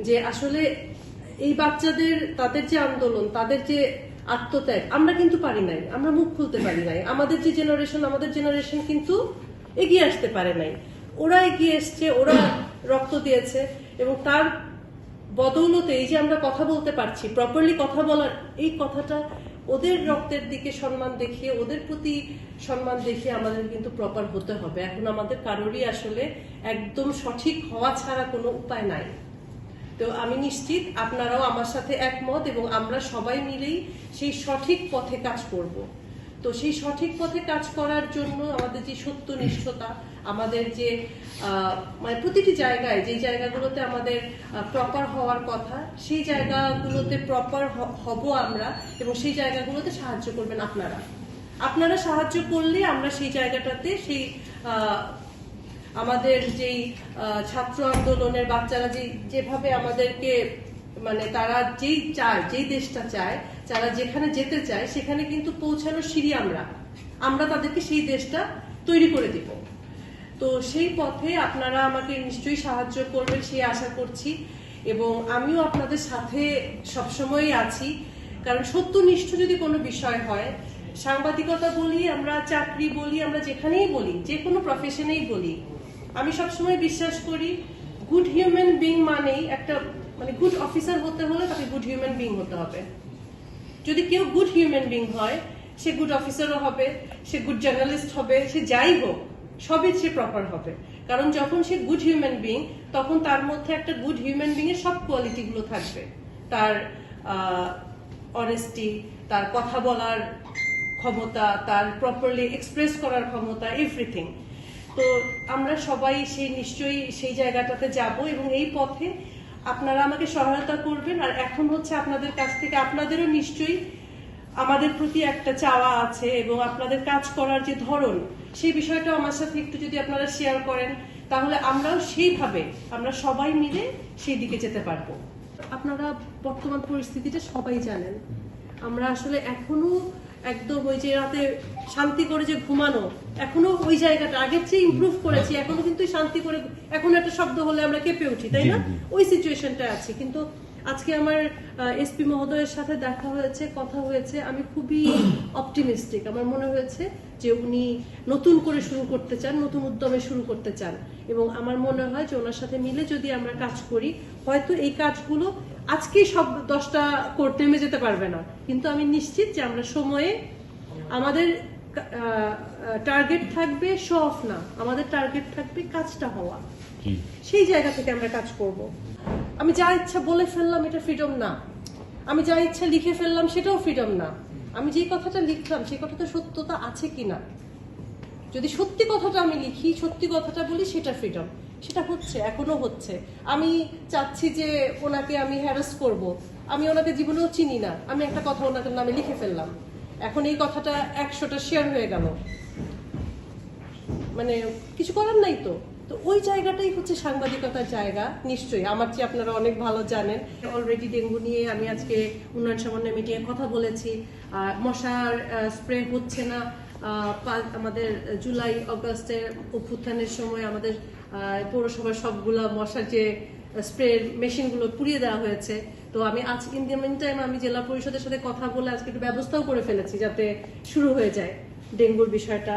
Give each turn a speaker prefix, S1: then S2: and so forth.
S1: যে আসলে এই বাচ্চাদের তাদের যে আন্দোলন, তাদের যে আত্মত্যাগ, আমরা কিন্তু পারি নাই, আমরা মুখ খুলতে পারি নাই। আমাদের জেনারেশন কিন্তু এগিয়ে আসতে পারে নাই। ওরা এগিয়ে এসছে, ওরা রক্ত দিয়েছে, এবং তার বদৌলতে এই যে আমরা কথা বলতে পারছি, প্রপারলি কথা বলার এই কথাটা, ওদের রক্তের দিকে সম্মান দেখিয়ে, ওদের প্রতি সম্মান দেখিয়ে আমাদের কিন্তু প্রপার হতে হবে। এখন আমাদের কারোরই আসলে একদম সঠিক হওয়া ছাড়া কোনো উপায় নাই। তো আমি নিশ্চিত আপনারাও আমার সাথে একমত, এবং আমরা সবাই মিলেই সেই সঠিক পথে কাজ করব। তো সেই সঠিক পথে কাজ করার জন্য আমাদের যে সত্যনিষ্ঠতা, আমাদের যে মানে প্রতিটি জায়গায় যে জায়গাগুলোতে আমাদের প্রপার হওয়ার কথা, সেই জায়গাগুলোতে প্রপার হব আমরা, এবং সেই জায়গাগুলোতে সাহায্য করবেন আপনারা সাহায্য করলে আমরা সেই জায়গাটাতে সেই আমাদের যেই ছাত্র আন্দোলনের বাচ্চারা যেভাবে আমাদেরকে মানে তারা যেই দেশটা চায়, যারা যেখানে যেতে চায়, সেখানে কিন্তু পৌঁছানোর সিঁড়ি আমরা তাদেরকে সেই দেশটা তৈরি করে দিব। তো সেই পথে আপনারা আমাকে নিশ্চয়ই সাহায্য করবেন সেই আশা করছি, এবং আমিও আপনাদের সাথে সবসময় আছি। কারণ সত্যনিষ্ঠ যদি কোনো বিষয় হয়, সাংবাদিকতা বলি, আমরা চাকরি বলি, আমরা যেখানেই বলি, যে কোনো প্রফেশনেই বলি, আমি সবসময় বিশ্বাস করি গুড হিউম্যান বিং মানেই একটা মানে গুড অফিসার হতে হলে তাকে গুড হিউম্যান বিং হতে হবে। যদি কেউ গুড হিউম্যান বিং হয়, সে গুড অফিসারও হবে, সে গুড জার্নালিস্ট হবে, সে যাই হোক, সবই সে প্রপার হবে। কারণ যখন সে গুড হিউম্যান বিং, তখন তার মধ্যে একটা গুড হিউম্যান বিং এর সব কোয়ালিটি গুলো থাকবে। তার অনেস্টি, তার কথা বলার ক্ষমতা, তার প্রপারলি এক্সপ্রেস করার ক্ষমতা, এভরিথিং। তো আমরা সবাই নিশ্চয়ই সেই জায়গাটাতে যাব, এবং এই পথে আপনারা আমাকে সহায়তা করবেন। আর এখন হচ্ছে আপনাদের কাছ থেকে, আপনাদেরও নিশ্চয়ই আমাদের প্রতি একটা চাওয়া আছে, এবং আপনাদের কাজ করার যে ধরন, সেই বিষয়টা আমার সাথে একটু যদি আপনারা শেয়ার করেন, তাহলে আমরাও সেইভাবে আমরা সবাই মিলে সেই দিকে যেতে পারবো। আপনারা বর্তমান পরিস্থিতিটা সবাই জানেন। আমরা আসলে এখনো একদম ওই যে রাতে শান্তি করে যে ঘুমানো, এখনো ওই জায়গাটা আগের চেয়ে ইমপ্রুভ করেছি, এখনো কিন্তু শান্তি করে, এখন একটা শব্দ হলে আমরা কেঁপে উঠি, তাই না? ওই সিচুয়েশনটা আছে। কিন্তু আজকে আমার এসপি মহোদয়ের সাথে দেখা হয়েছে, কথা হয়েছে, আমি খুবই অপটিমিস্টিক। আমার মনে হয়েছে যে উনি নতুন করে শুরু করতে চান, নতুন উদ্যমে শুরু করতে চান, এবং আমার মনে হয় যে ওনার সাথে মিলে যদি আমরা কাজ করি, হয়তো এই কাজগুলো আজকেই সব 10টা করতে নেমে যেতে পারবে না, কিন্তু আমি নিশ্চিত যে আমরা সময়ে, আমাদের টার্গেট থাকবে শো অফ না, আমাদের টার্গেট থাকবে কাজটা হওয়া। সেই জায়গা থেকে আমরা কাজ করব। আমি যা ইচ্ছা বলে ফেললাম, এটা ফ্রিডম না। আমি যা ইচ্ছা লিখে ফেললাম, সেটাও ফ্রিডম না। আমি যে কথাটা লিখলাম, সেই কথাটা সত্যতা আছে কিনা, যদি সত্যি কথাটা আমি লিখি, সত্যি কথাটা বলি, সেটা ফ্রিডম। সেটা হচ্ছে, এখনো হচ্ছে। আমি চাচ্ছি যে ওনাকে আমি হ্যারাস করব, আমি ওনাকে জীবনেও চিনি না, আমি একটা কথা ওনাকে নামে লিখে ফেললাম, এখন এই কথাটা 100টা শেয়ার হয়ে গেল, মানে কিছু করার নাই। তো তো ওই জায়গাটাই হচ্ছে সাংবাদিকতার জায়গা। নিশ্চয়ই আমার চেয়ে আপনারা অনেক ভালো জানেন। অলরেডি ডেঙ্গু নিয়ে আমি আজকে উন্নয়ন সমন্বয় মিটিংয়ে কথা বলেছি। মশার স্প্রে হচ্ছে না। আমাদের জুলাই অগাস্টের অভ্যুত্থানের সময় আমাদের পৌরসভার সবগুলা মশার যে স্প্রে মেশিনগুলো পুড়িয়ে দেওয়া হয়েছে। তো আমি আজকে ইন দ্য মিন টাইম আমি জেলা পরিষদের সাথে কথা বলে আজকে একটু ব্যবস্থাও করে ফেলেছি, যাতে শুরু হয়ে যায় ডেঙ্গুর বিষয়টা।